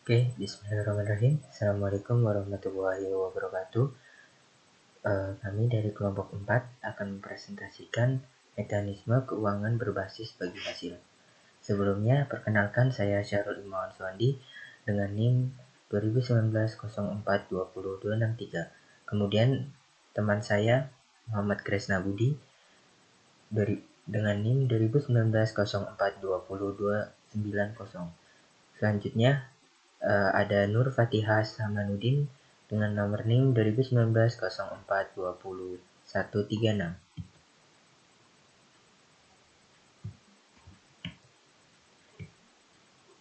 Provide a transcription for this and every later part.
Oke, bismillahirrahmanirrahim. Assalamualaikum warahmatullahi wabarakatuh. Kami dari kelompok 4 akan mempresentasikan mekanisme keuangan berbasis bagi hasil. Sebelumnya, perkenalkan saya Syahrul Imawan Suwandi dengan NIM 2019 04 20 263. Kemudian teman saya Muhammad Kresna Budi dengan NIM 2019 04 20 290. Selanjutnya ada Nur Fatihah Samanuddin dengan nomor NIM 2019 04 20 136.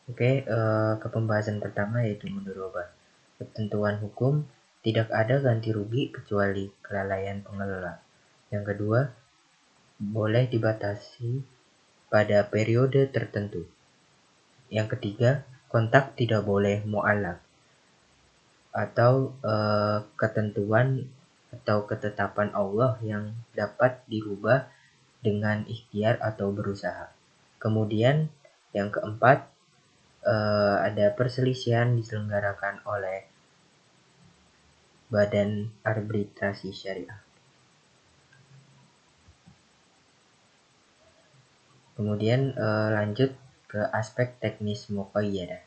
Oke, ke pembahasan pertama yaitu mudharabah. Ketentuan hukum, tidak ada ganti rugi kecuali kelalaian pengelola. Yang kedua, boleh dibatasi pada periode tertentu. Yang ketiga, kontak tidak boleh mu'allaq atau ketentuan atau ketetapan Allah yang dapat dirubah dengan ikhtiar atau berusaha. Kemudian yang keempat, ada perselisihan diselenggarakan oleh Badan Arbitrasi Syariah. Kemudian lanjut ke aspek teknis muqayyadah.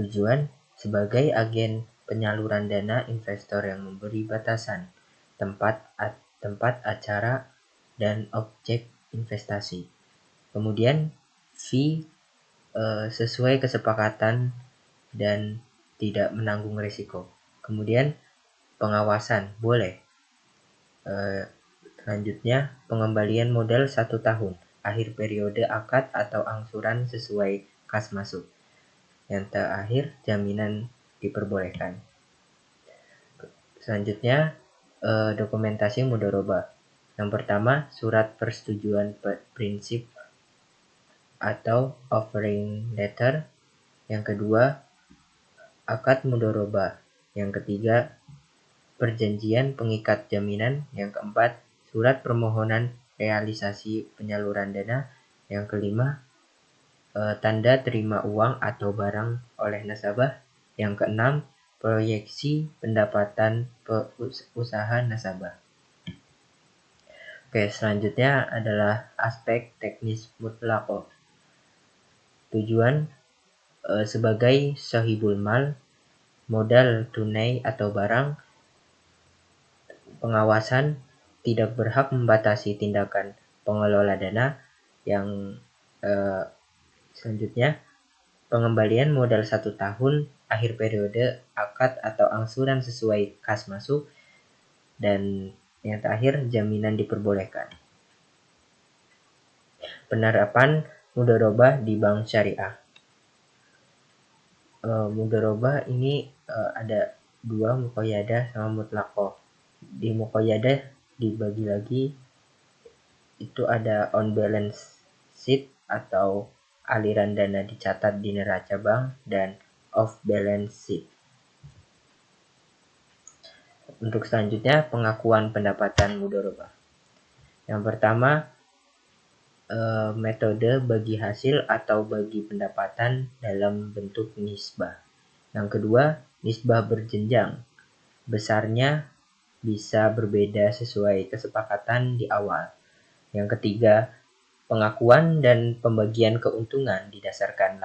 Tujuan sebagai agen penyaluran dana investor yang memberi batasan tempat acara dan objek investasi. Kemudian fee sesuai kesepakatan dan tidak menanggung risiko. Kemudian pengawasan boleh. Selanjutnya pengembalian modal 1 tahun, akhir periode akad atau angsuran sesuai kas masuk. Yang terakhir jaminan diperbolehkan. Selanjutnya dokumentasi mudharabah. Yang pertama, surat persetujuan prinsip atau offering letter. Yang kedua, akad mudharabah. Yang ketiga, perjanjian pengikat jaminan. Yang keempat, surat permohonan realisasi penyaluran dana. Yang kelima, tanda terima uang atau barang oleh nasabah. Yang keenam, proyeksi pendapatan usaha nasabah. Oke, selanjutnya adalah aspek teknis mutlaqah. Tujuan sebagai sahibul mal, modal tunai atau barang. Pengawasan tidak berhak membatasi tindakan pengelola dana. Yang selanjutnya, pengembalian modal 1 tahun, akhir periode akad atau angsuran sesuai kas masuk. Dan yang terakhir, jaminan diperbolehkan. Penerapan mudharabah di bank syariah. Mudharabah ini ada 2, muqayyadah sama mutlaqah. Di muqayyadah dibagi lagi, itu ada on balance sheet atau aliran dana dicatat di neraca bank, dan off balance sheet. Untuk selanjutnya, pengakuan pendapatan mudharabah. Yang pertama, metode bagi hasil atau bagi pendapatan dalam bentuk nisbah. Yang kedua, nisbah berjenjang. Besarnya bisa berbeda sesuai kesepakatan di awal. Yang ketiga, pengakuan dan pembagian keuntungan didasarkan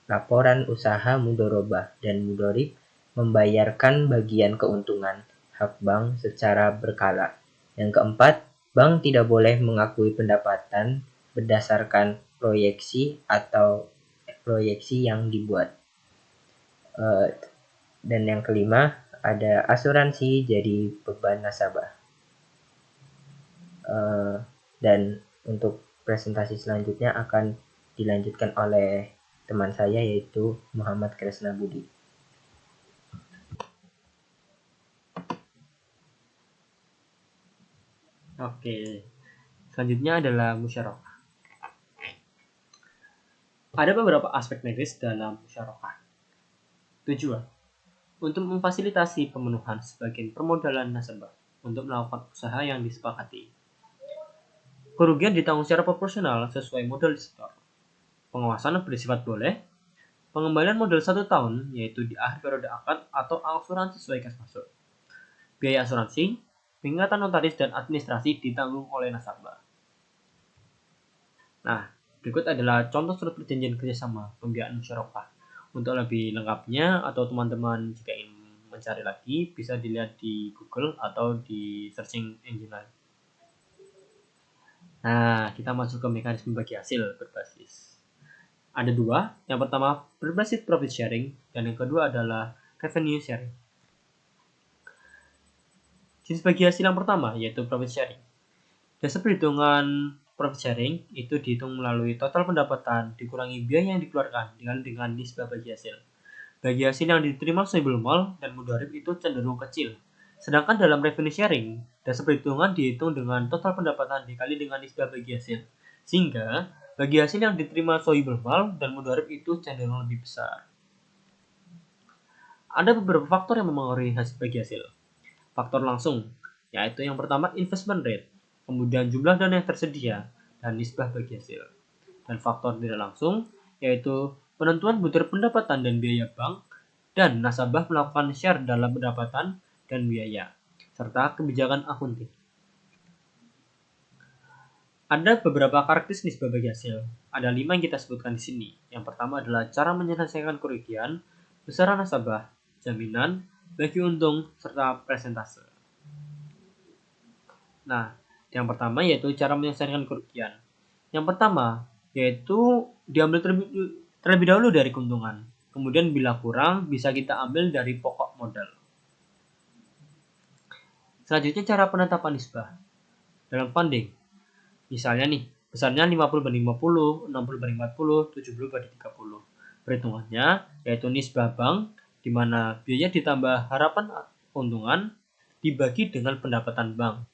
laporan usaha mudharabah dan mudharib membayarkan bagian keuntungan hak bank secara berkala. Yang keempat, bank tidak boleh mengakui pendapatan berdasarkan proyeksi atau proyeksi yang dibuat. Dan yang kelima, ada asuransi jadi beban nasabah. Dan untuk presentasi selanjutnya akan dilanjutkan oleh teman saya yaitu Muhammad Kresna Budi. Oke, selanjutnya adalah musyarakah. Ada beberapa aspek medis dalam musyarakah. Tujuan untuk memfasilitasi pemenuhan sebagian permodalan nasabah untuk melakukan usaha yang disepakati. Kerugian ditanggung secara proporsional sesuai modal disetor. Pengawasan bersifat boleh. Pengembalian modal 1 tahun yaitu di akhir periode akad atau angsuran sesuai kas masuk. Biaya asuransi, peringatan notaris dan administrasi ditanggung oleh nasabah. Nah, berikut adalah contoh surat perjanjian kerjasama pembiayaan musyarakah. Untuk lebih lengkapnya atau teman-teman jika ingin mencari lagi bisa dilihat di Google atau di searching engine lain. Nah, kita masuk ke mekanisme bagi hasil berbasis. Ada dua, yang pertama berbasis profit sharing dan yang kedua adalah revenue sharing. Jenis bagi hasil yang pertama yaitu profit sharing. Dasar perhitungan profit sharing itu dihitung melalui total pendapatan dikurangi biaya yang dikeluarkan dengan nisbah bagi hasil. Bagi hasil yang diterima Sohibul Mal dan Mudharib itu cenderung kecil. Sedangkan dalam revenue sharing, dasar perhitungan dihitung dengan total pendapatan dikali dengan nisbah bagi hasil. Sehingga bagi hasil yang diterima Sohibul Mal dan Mudharib itu cenderung lebih besar. Ada beberapa faktor yang mempengaruhi hasil bagi hasil. Faktor langsung, yaitu yang pertama investment rate, kemudian jumlah dana yang tersedia, dan nisbah bagi hasil. Dan faktor tidak langsung, yaitu penentuan butir pendapatan dan biaya bank, dan nasabah melakukan share dalam pendapatan dan biaya, serta kebijakan akunting. Ada beberapa karakteristik nisbah bagi hasil. Ada 5 yang kita sebutkan di sini. Yang pertama adalah cara menyelesaikan kerugian, besaran nasabah, jaminan, bagi untung, serta presentase. Nah, yang pertama yaitu cara menyelesaikan kerugian. Yang pertama yaitu diambil terlebih dahulu dari keuntungan. Kemudian bila kurang bisa kita ambil dari pokok modal. Selanjutnya cara penetapan nisbah dalam funding. Misalnya nih, besarnya 50/50, 60/40, 70/30. Perhitungannya yaitu nisbah bank di mana biaya ditambah harapan keuntungan dibagi dengan pendapatan bank.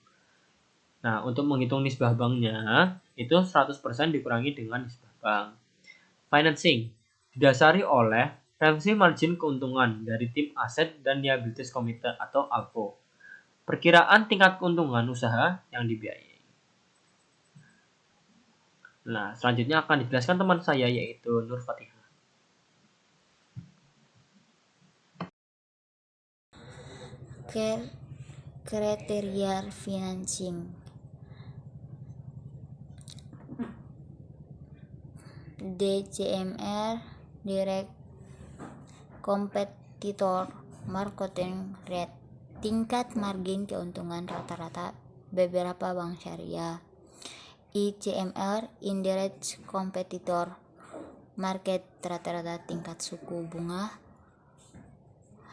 Nah, untuk menghitung nisbah banknya itu 100% dikurangi dengan nisbah bank. Financing didasari oleh referensi margin keuntungan dari tim aset dan liabilities committee atau ALCO. Perkiraan tingkat keuntungan usaha yang dibiayai. Nah, selanjutnya akan dijelaskan teman saya yaitu Nur Fatihah. Kriteria financing. DCMR Direct Competitor Marketing Rate, tingkat margin keuntungan rata-rata beberapa bank syariah. ICMR Indirect Competitor Market, rata-rata tingkat suku bunga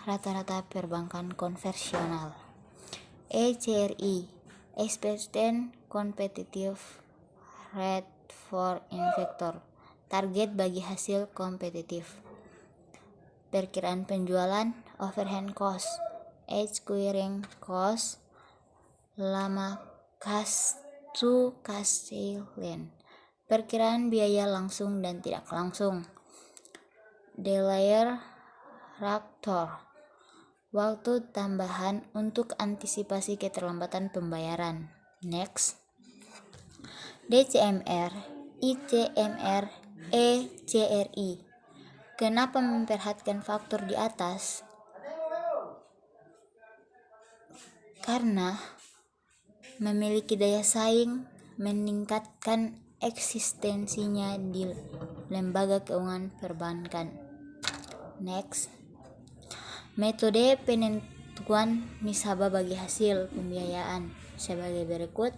rata-rata perbankan konvensional. ECRI Expected Competitive Rate for Investor, target bagi hasil kompetitif. Perkiraan penjualan, overhead cost, acquiring cost, lama cash to cash lane, perkiraan biaya langsung dan tidak langsung. Delay factor, waktu tambahan untuk antisipasi keterlambatan pembayaran. Next, DCMR, ICMR, ECRI. Kenapa memperhatikan faktor di atas? Karena memiliki daya saing, meningkatkan eksistensinya di lembaga keuangan perbankan. Next, metode penentuan nisbah bagi hasil pembiayaan sebagai berikut.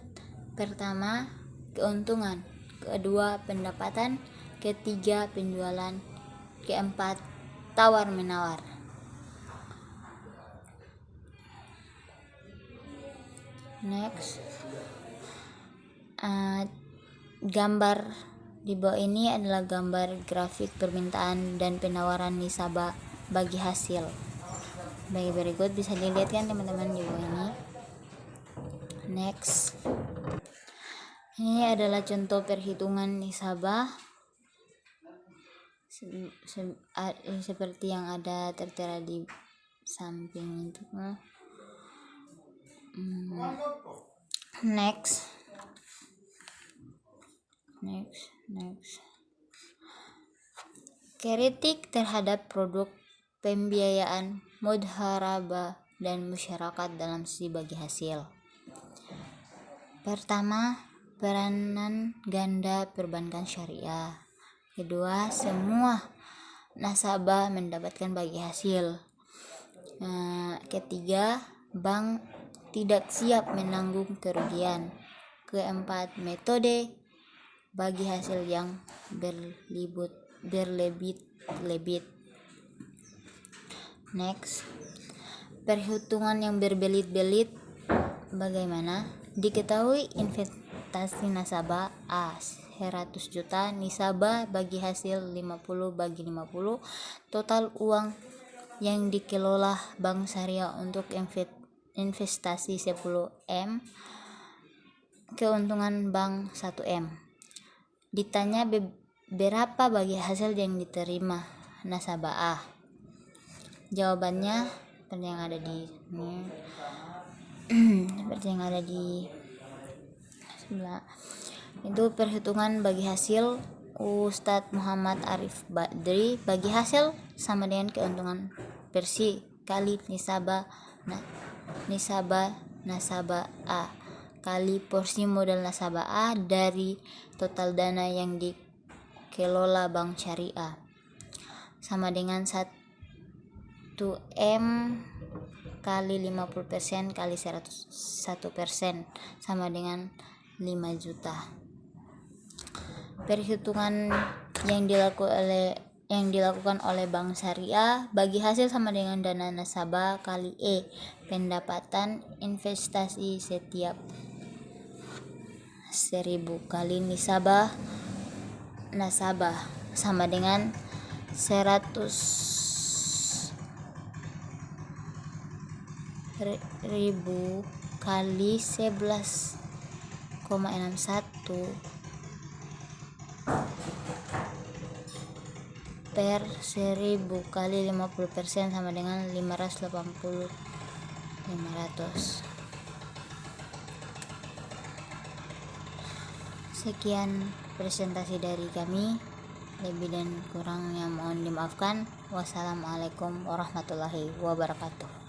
Pertama, keuntungan. Kedua, pendapatan. Ketiga, penjualan. Keempat, tawar-menawar. Next, gambar di bawah ini adalah gambar grafik permintaan dan penawaran nisbah bagi hasil. Bagi berikut bisa dilihat kan teman-teman di bawah ini. Next, ini adalah contoh perhitungan nisbah seperti yang ada tertera di samping itu. Next. Kritik terhadap produk pembiayaan mudharabah dan masyarakat dalam sisi bagi hasil. Pertama, peranan ganda perbankan syariah. Kedua, semua nasabah mendapatkan bagi hasil. Ketiga, bank tidak siap menanggung kerugian. Keempat, metode bagi hasil yang berlebit-lebit. Next, perhitungan yang berbelit-belit. Bagaimana? Diketahui investasi nasabah A 100 juta, nisabah bagi hasil 50 bagi 50, total uang yang dikelola bank syariah untuk investasi 10M, keuntungan bank 1M. Ditanya berapa bagi hasil yang diterima nasabah A. Jawabannya seperti yang ada di seperti yang ada di sebelah. Itu perhitungan bagi hasil Ustadz Muhammad Arif Badri. Bagi hasil sama dengan keuntungan Persi kali nasabah A kali porsi modal nasabah A dari total dana yang dikelola bank syariah, sama dengan 1M kali 50% kali 100% sama dengan 5 juta. Perhitungan yang dilakukan oleh bank syariah bagi hasil sama dengan dana nasabah kali pendapatan investasi setiap 1000 kali nasabah sama dengan 100.000 kali 11,61 per 1000 kali 50% sama dengan 500. Sekian presentasi dari kami, lebih dan kurangnya mohon dimaafkan. Wassalamualaikum warahmatullahi wabarakatuh.